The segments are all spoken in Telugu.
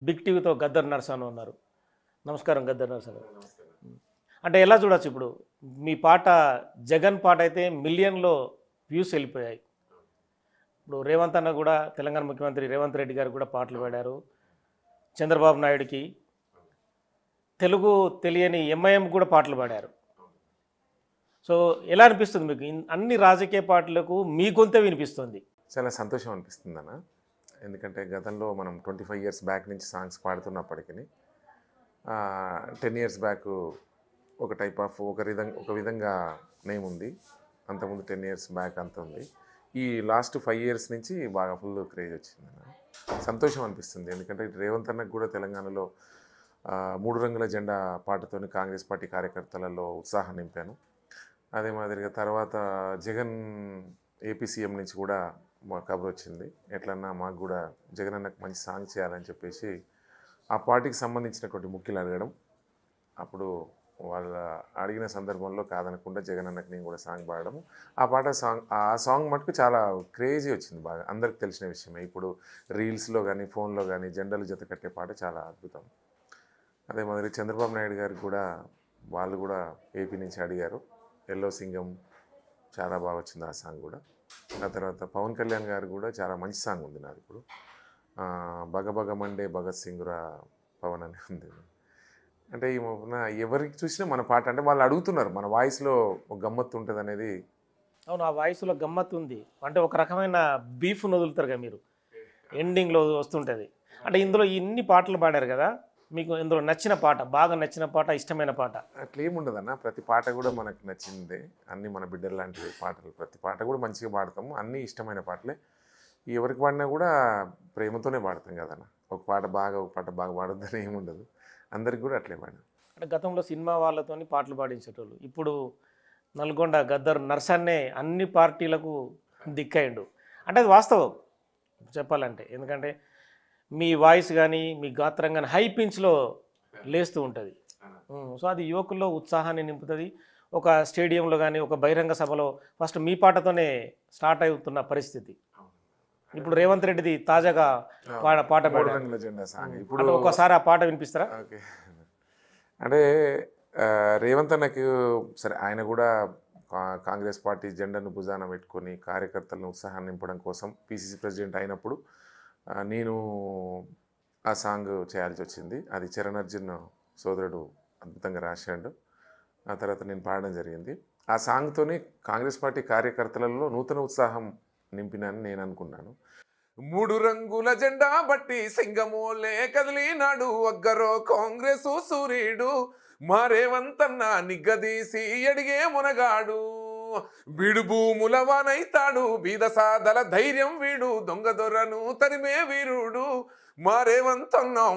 బిగ్ టీవీతో గద్దర్ నరసన్న ఉన్నారు. నమస్కారం గద్దర్ నరసన్న గారు. అంటే ఎలా చూడొచ్చు ఇప్పుడు మీ పాట జగన్ పాట అయితే మిలియన్‌లో వ్యూస్ వెళ్ళిపోయాయి. ఇప్పుడు రేవంత్ అన్న కూడా తెలంగాణ ముఖ్యమంత్రి రేవంత్ రెడ్డి గారు కూడా పాటలు పాడారు. చంద్రబాబు నాయుడుకి తెలుగు తెలియని ఎంఐఎం కూడా పాటలు పాడారు. సో ఎలా అనిపిస్తుంది మీకు? అన్ని రాజకీయ పార్టీలకు మీ గొంతే వినిపిస్తుంది. చాలా సంతోషం అనిపిస్తుంది అన్న. ఎందుకంటే గతంలో మనం 25 ఇయర్స్ బ్యాక్ నుంచి సాంగ్స్ పాడుతున్నప్పటికీ 10 ఇయర్స్ బ్యాక్ ఒక టైప్ ఆఫ్ ఒక విధంగా నేమ్ ఉంది. అంతకుముందు 10 ఇయర్స్ బ్యాక్ అంత ఉంది. ఈ లాస్ట్ 5 ఇయర్స్ నుంచి బాగా ఫుల్ క్రేజ్ వచ్చింది అన్న. సంతోషం అనిపిస్తుంది. ఎందుకంటే రేవంత్ అన్నకు కూడా తెలంగాణలో 3 రంగుల జెండా పాటతోని కాంగ్రెస్ పార్టీ కార్యకర్తలలో ఉత్సాహం నింపాను. అదే మాదిరిగా తర్వాత జగన్ ఏపీ సీఎం నుంచి కూడా మా కబర్ వచ్చింది. ఎట్లన్నా మాకు కూడా జగన్ అన్నకు మంచి సాంగ్ చేయాలని చెప్పేసి ఆ పార్టీకి సంబంధించినటువంటి ముఖ్యులు అడగడం, అప్పుడు వాళ్ళ అడిగిన సందర్భంలో కాదనకుండా జగన్ అన్నకు నేను కూడా సాంగ్ పాడడం, ఆ సాంగ్ మటుకు చాలా క్రేజీ వచ్చింది. బాగా అందరికి తెలిసిన విషయమే. ఇప్పుడు రీల్స్లో కానీ ఫోన్లో కానీ జెండాలు జత కట్టే పాట చాలా అద్భుతం. అదే మాదిరి చంద్రబాబు నాయుడు గారికి కూడా వాళ్ళు కూడా ఏపీ నుంచి అడిగారు. ఎల్లో సింగం చాలా బాగా వచ్చింది ఆ సాంగ్ కూడా. ఆ తర్వాత పవన్ కళ్యాణ్ గారు కూడా చాలా మంచి సాంగ్ ఉంది నాది ఇప్పుడు. బగ మండే భగత్ సింగురా పవన్ అని ఉంది. అంటే ఈ ఎవరికి చూసినా మన పాట అంటే వాళ్ళు అడుగుతున్నారు, మన వాయిస్లో ఒక గమ్మత్తు ఉంటుంది అనేది. అవును, ఆ వాయిస్లో గమ్మత్తు ఉంది. అంటే ఒక రకమైన బీఫ్ వదులుతారు కదా మీరు, ఎండింగ్లో వస్తుంటుంది. అంటే ఇందులో ఇన్ని పాటలు పాడారు కదా, మీకు ఇందులో నచ్చిన పాట, బాగా నచ్చిన పాట, ఇష్టమైన పాట? అట్లేముండదన్న, ప్రతి పాట కూడా మనకు నచ్చిందే. అన్నీ మన బిడ్డలు లాంటివి పాటలు. ప్రతి పాట కూడా మంచిగా పాడతాము, అన్నీ ఇష్టమైన పాటలే. ఎవరికి పాడినా కూడా ప్రేమతోనే పాడతాం కదన్న. ఒక పాట బాగా పాడొద్దని ఏముండదు. అందరికి కూడా అట్లే పాడాం. అంటే గతంలో సినిమా వాళ్ళతోని పాటలు పాడించేటోళ్ళు, ఇప్పుడు నల్గొండ గద్దర్ నర్సన్నే అన్ని పార్టీలకు దిక్కయిండు. అంటే అది వాస్తవం చెప్పాలంటే. ఎందుకంటే మీ వాయిస్ కానీ మీ గాత్రం కానీ హై పిచ్లో లేస్తూ ఉంటుంది. సో అది యువకుల్లో ఉత్సాహాన్ని నింపుతుంది. ఒక స్టేడియంలో కానీ ఒక బహిరంగ సభలో ఫస్ట్ మీ పాటతోనే స్టార్ట్ అవుతున్న పరిస్థితి. ఇప్పుడు రేవంత్ రెడ్డిది తాజాగా పాట పాడారు. ఇప్పుడు ఒకసారి ఆ పాట వినిపిస్తారా? ఓకే. అంటే రేవంత్ అన్నకు సరే, ఆయన కూడా కాంగ్రెస్ పార్టీ జెండాను భుజాన పెట్టుకొని కార్యకర్తలను ఉత్సాహాన్ని నింపడం కోసం పిసిసి ప్రెసిడెంట్ అయినప్పుడు నేను ఆ సాంగ్ చేయాల్సి వచ్చింది. అది చరణ్ అర్జున్ సోదరుడు అద్భుతంగా రాశాడు. ఆ తర్వాత నేను పాడడం జరిగింది. ఆ సాంగ్తోనే కాంగ్రెస్ పార్టీ కార్యకర్తలలో నూతన ఉత్సాహం నింపినని నేను అనుకున్నాను. 3 రంగుల జెండా బట్టి సింగమోలే కదిలినాడు, ఒగ్గరో కాంగ్రెసు సూర్యుడు, మా రేవంతన్న నిగ్గదీసి ఎడిగే మునగాడు, వీడు భూముల వానైతాడు, బీద సాదల ధైర్యం వీడు, దొంగ దొరను తరిమే వీరుడు, మా రేవంతన్నాం.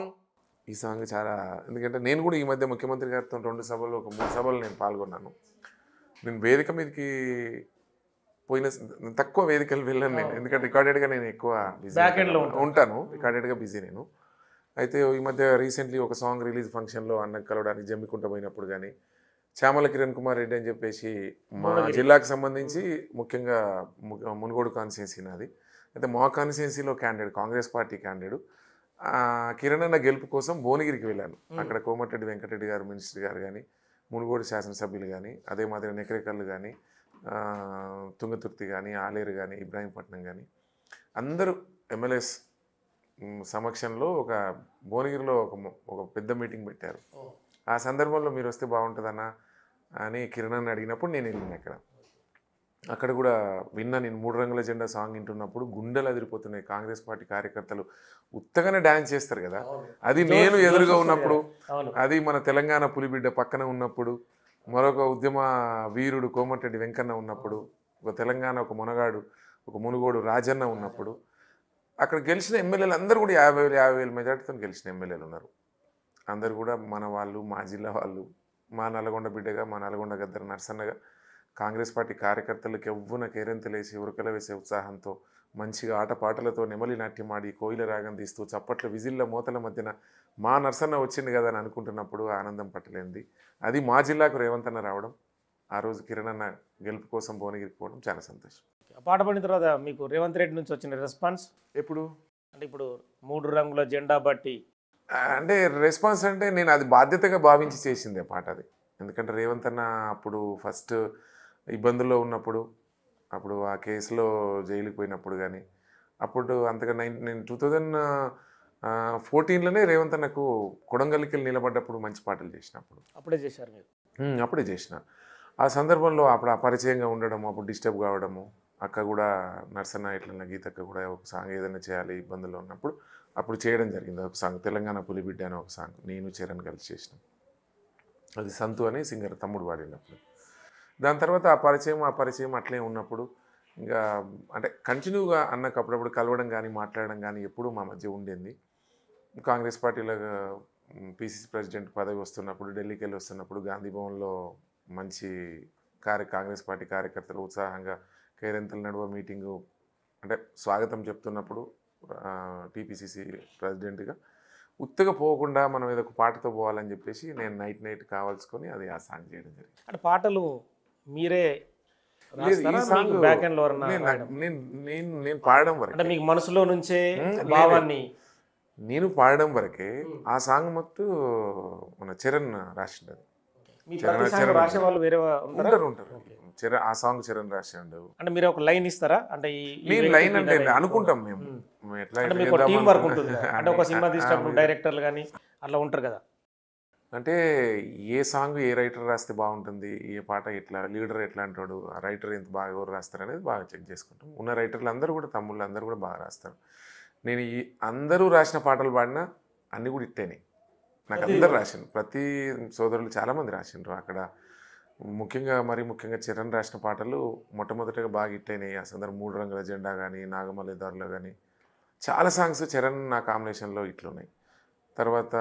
ఈ సాంగ్ చాలా, ఎందుకంటే నేను కూడా ఈ మధ్య ముఖ్యమంత్రి గారితో 2 సభలు, ఒక 3 సభలు నేను పాల్గొన్నాను. నేను వేదిక మీదకి పోయిన తక్కువ వేదికలు వెళ్ళాను నేను, ఎందుకంటే రికార్డెడ్గా నేను ఎక్కువ బిజీ ఉంటాను. రికార్డెడ్గా బిజీ నేను. అయితే ఈ మధ్య రీసెంట్లీ ఒక సాంగ్ రిలీజ్ ఫంక్షన్లో అన్నకు కలవడానికి జమ్మికుంట పోయినప్పుడు కానీ, చామల కిరణ్ కుమార్ రెడ్డి అని చెప్పేసి మా జిల్లాకు సంబంధించి ముఖ్యంగా మునుగోడు కాన్స్టిట్యున్సీ నాది. అయితే మా కాన్స్టిట్యున్సీలో candidate, Congress party candidate Kiran అన్న గెలుపు కోసం భువనగిరికి వెళ్ళాను. అక్కడ కోమటిరెడ్డి వెంకటరెడ్డి గారు మినిస్టర్ గారు కానీ, మునుగోడు శాసనసభ్యులు కానీ, అదే మాదిరి నెకరేకర్లు కానీ, తుంగతుర్తి కానీ, ఆలేరు కానీ, ఇబ్రాహీంపట్నం కానీ, అందరూ ఎమ్మెల్యేస్ సమక్షంలో ఒక భువనగిరిలో ఒక పెద్ద మీటింగ్ పెట్టారు. ఆ సందర్భంలో మీరు వస్తే బాగుంటుందన్న అని కిరణ్ అని అడిగినప్పుడు నేను వెళ్ళిన. అక్కడ కూడా విన్నా. నేను 3 రంగుల జెండా సాంగ్ వింటున్నప్పుడు గుండెలు అదిరిపోతున్నాయి. కాంగ్రెస్ పార్టీ కార్యకర్తలు ఉత్తగానే డ్యాన్స్ చేస్తారు కదా, అది నేను ఎదురుగా ఉన్నప్పుడు, అది మన తెలంగాణ పులిబిడ్డ పక్కన ఉన్నప్పుడు, మరొక ఉద్యమ వీరుడు కోమటిరెడ్డి వెంకన్న ఉన్నప్పుడు, ఒక తెలంగాణ ఒక మునగాడు, ఒక మునుగోడు రాజన్న ఉన్నప్పుడు, అక్కడ గెలిచిన ఎమ్మెల్యేలు అందరూ కూడా 50,000 మెజార్టీతో గెలిచిన ఎమ్మెల్యేలు ఉన్నారు. అందరు కూడా మన వాళ్ళు, మా జిల్లా వాళ్ళు, మా నల్గొండ బిడ్డగా, మా నల్గొండ గద్దర్ నరసన్నగా కాంగ్రెస్ పార్టీ కార్యకర్తలకు ఎవ్వున కేరింతలేసి ఉరకల వేసే ఉత్సాహంతో మంచిగా ఆటపాటలతో నెమలి నాట్యం ఆడి కోయిల రాగం తీస్తూ చప్పట్ల విజిల్ల మోతల మధ్యన మా నరసన్న వచ్చింది కదా అని అనుకుంటున్నప్పుడు ఆనందం పట్టలేంది. అది మా జిల్లాకు రేవంత్ అన్న రావడం, ఆ రోజు కిరణ్ అన్న గెలుపు కోసం భువనగిరికి పోవడం చాలా సంతోషం. పాట పడిన తర్వాత మీకు రేవంత్ రెడ్డి నుంచి వచ్చిన రెస్పాన్స్ ఎప్పుడు? అంటే ఇప్పుడు 3 రంగుల జెండా బట్టి అంటే రెస్పాన్స్ అంటే నేను అది బాధ్యతగా భావించి చేసిందే పాట అది. ఎందుకంటే రేవంత్ అన్న అప్పుడు ఫస్ట్ ఇబ్బందుల్లో ఉన్నప్పుడు, అప్పుడు ఆ కేసులో జైలుకి పోయినప్పుడు కానీ, అప్పుడు అంతగా నేను 2014లోనే రేవంత్ అన్నకు కొడంగల్‌కెళ్ళి నిలబడ్డప్పుడు మంచి పాటలు చేసినప్పుడు. అప్పుడే చేశారు మీరు. అప్పుడే చేసిన. ఆ సందర్భంలో అప్పుడు అపరిచయంగా ఉండడము, అప్పుడు డిస్టర్బ్ కావడము, అక్క కూడా నర్సన్న ఇట్లన్న గీతక్క కూడా ఒక సాంగ్ ఏదైనా చేయాలి ఇబ్బందుల్లో ఉన్నప్పుడు, అప్పుడు చేయడం జరిగింది. ఒక సాంగ్ 'తెలంగాణ పులిబిడ్డ' అని ఒక సాంగ్ నేను చరణ్ కలిసి చేసినాం. అది సంతు అని సింగర్ తమ్ముడు పాడినప్పుడు. దాని తర్వాత ఆ పరిచయం అట్లే ఉన్నప్పుడు ఇంకా అంటే కంటిన్యూగా అన్నకు అప్పుడప్పుడు కలవడం కానీ, మాట్లాడడం కానీ ఎప్పుడూ మా మధ్య ఉండేది. కాంగ్రెస్ పార్టీలో పీసీసీ ప్రెసిడెంట్ పదవి వస్తున్నప్పుడు, ఢిల్లీకి వెళ్ళి వస్తున్నప్పుడు గాంధీ భవన్లో మంచి కాంగ్రెస్ పార్టీ కార్యకర్తలు ఉత్సాహంగా కేరింతల నడుమ మీటింగు అంటే స్వాగతం చెప్తున్నప్పుడు టీపీసీసీ ప్రెసిడెంట్గా ఉత్తగా పోకుండా మనం ఏదో ఒక పాటతో పోవాలని చెప్పేసి నేను నైట్ కావాల్సుకొని అది ఆ సాంగ్ చేయడం జరిగింది. అంటే పాటలు మీరే లేదు ఈ రాస్తారా? సాంగ్ మీకు బ్యాక్ ఎండ్‌లో ఎవరన్నా నేను రాయడం? నేను నేను నేను పాడడం అంటే వరకే మీకు మనసులో నుంచే లేదు. భావాన్ని నేను పాడడం వరకే ఆ సాంగ్ మొత్తం మన చరణ్ రాసిండు. మీ ప్రతి సాంగ్ రాసే వాళ్ళు వేరే ఉంటారా? ఉంటారు చరణ్ ఆ సాంగ్ చరణ్ రాసిండు. అంటే మీరు ఒక లైన్ ఇస్తారా? అంటే ఈ నేను వ్యక్తికి లైన్ అంటే ఇదే అనుకుంటాం మ్మ్. మేము ఎట్లా అంటే ఎట్లా మీకు చేద్దాం టీం వర్క్ ఉంటుంది కదా. అంటే ఒక సినిమా అని. తీసేటప్పుడు డైరెక్టర్లు కానీ అట్లా ఉంటారు కదా. అంటే ఏ సాంగ్ ఏ రైటర్ రాస్తే బాగుంటుంది, ఏ పాట ఎట్లా లీడర్ ఎట్లా అంటాడు, ఆ రైటర్ ఎంత బాగా ఎవరు రాస్తారు అనేది బాగా చెక్ చేసుకుంటాం. ఉన్న రైటర్లు అందరూ కూడా తమ్ముళ్ళు అందరూ కూడా బాగా రాస్తారు. నేను ఈ అందరూ రాసిన పాటలు పాడినా అన్నీ కూడా ఇట్టేనే నాకు అందరు రాసిండు. ప్రతి సోదరులు చాలామంది రాసిండ్రు అక్కడ. ముఖ్యంగా చరణ్ రాసిన పాటలు మొట్టమొదటిగా బాగా హిట్టయినాయి. ఆ సందర్భం 3 రంగుల జెండా కానీ, నాగమల్లి దారిలో కానీ చాలా సాంగ్స్ చరణ్ నా కాంబినేషన్లో ఇట్లున్నాయి. తర్వాత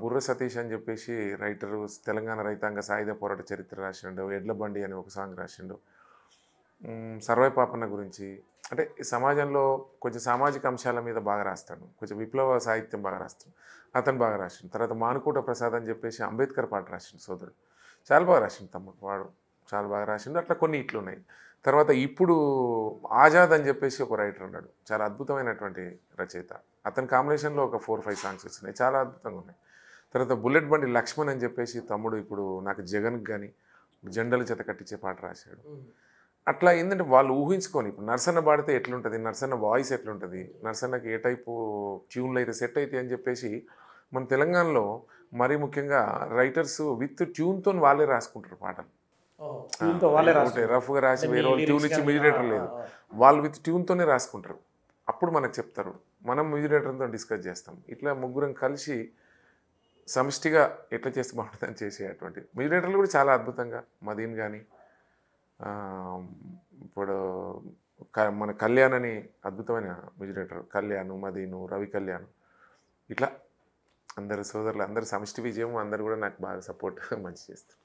బుర్ర సతీష్ అని చెప్పేసి రైటరు తెలంగాణ రైతాంగ సాయుధ పోరాట చరిత్ర రాసిండు. ఎడ్ల బండి అని ఒక సాంగ్ రాసిండు. సర్వై పాపన్న గురించి అంటే ఈ సమాజంలో కొంచెం సామాజిక అంశాల మీద బాగా రాస్తాడు. కొంచెం విప్లవ సాహిత్యం బాగా రాస్తాడు. అతను బాగా రాసిండు. తర్వాత మానుకోట ప్రసాద్ అని చెప్పేసి అంబేద్కర్ పాట రాసిండు సోదరుడు. చాలా బాగా రాసిండు తమ్ముడు వాడు. చాలా బాగా రాసిండు. అట్లా కొన్ని ఇట్లున్నాయి. తర్వాత ఇప్పుడు ఆజాద్ అని చెప్పేసి ఒక రైటర్ ఉన్నాడు. చాలా అద్భుతమైనటువంటి రచయిత. అతని కాంబినేషన్లో ఒక 4-5 సాంగ్స్ వచ్చినాయి. చాలా అద్భుతంగా ఉన్నాయి. తర్వాత బుల్లెట్ బండి లక్ష్మణ్ అని చెప్పేసి తమ్ముడు ఇప్పుడు నాకు జగన్కి కానీ జెండల చేత కట్టించే పాట రాశాడు. అట్లా ఏంటంటే వాళ్ళు ఊహించుకొని ఇప్పుడు నర్సన్న పాడితే ఎట్లుంటుంది, నర్సన్న వాయిస్ ఎట్లుంటుంది, నర్సన్నకి ఏ టైపు ట్యూన్లు అయితే సెట్ అవుతాయి అని చెప్పేసి మన తెలంగాణలో మరీ ముఖ్యంగా రైటర్స్ విత్ ట్యూన్తో వాళ్ళే రాసుకుంటారు పాటలు. ఒకటి రఫ్గా రాసి వేరే వాళ్ళు ట్యూన్ ఇచ్చి మ్యూజిక్ లేదు, వాళ్ళు విత్ ట్యూన్తోనే రాసుకుంటారు. అప్పుడు మనకు చెప్తారు, మనం మ్యూజిక్ డిస్కస్ చేస్తాం. ఇట్లా ముగ్గురం కలిసి సమిష్టిగా ఎట్లా చేస్తే బాగుంటుందని చేసేటువంటి మ్యూజిక్ కూడా చాలా అద్భుతంగా మదీన్ కానీ ఇప్పుడు మన కళ్యాణ్ అని అద్భుతమైన మ్యూజిక్ డైరెక్టర్, కళ్యాణ్, మదీను, రవి కళ్యాణ్, ఇట్లా అందరు సోదరులు అందరు సమిష్టి విజయం అందరు కూడా నాకు బాగా సపోర్ట్ మంచి చేస్తారు.